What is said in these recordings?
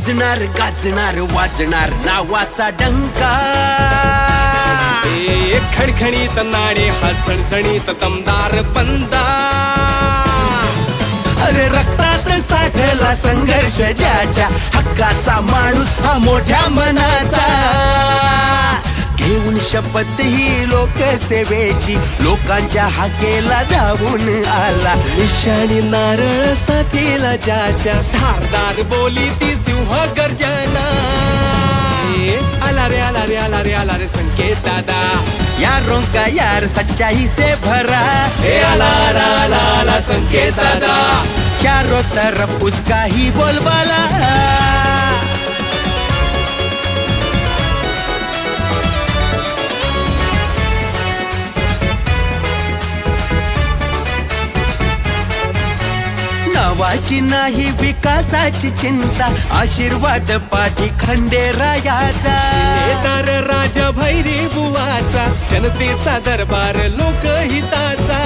गाजणार गाजणार वाजणार नावाचा डंका. खणखणीत नाणे हा सणसणीत दमदार पंदा. अरे रक्तात साठला संघर्ष ज्याच्या, हक्काचा माणूस हा मोठ्या मनाचा. घेऊन शपथ ही लोकसेवेची, लोकांच्या हाकेला धावून आला. निशाणी नारळ साथीला ज्याच्या, धारदार बोली ती सिंह गर्जना. आला रे आला रे आला रे आला रे संकेत दादा. यारों का यार सच्चाई से भरा, आला आला आला आला संकेत दादा. चारों तरफ उसका ही बोलबाला. नावाची नाही विकासाची चिंता, आशीर्वाद पाठी खंडेरायाचा. दार राजा भैरी बुवाचा, जनतेचा दरबार लोकहिताचा.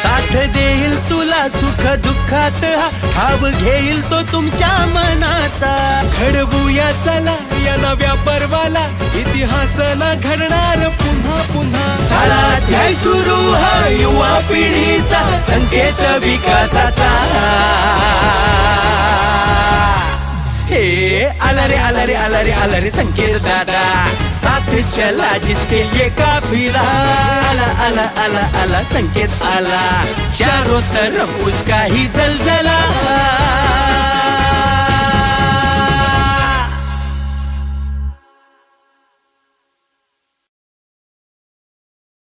साथ देईल तुला सुख दुःखात, हा ठाव घेईल तो तुमच्या मनाचा. घडवूया चला या नव्या पर्वाला, इतिहास ना घडणार पुन्हा पुन्हा. साला अध्याय सुरू हा युवा पिढीचा, संकेत विकासाचा. हे आला रे आला रे आला रे आला रे संकेत दादा. साथ चला जिसके ये काफिला. आला आला आला आला संकेत आला. चारों तरफ उसका ही जलजला.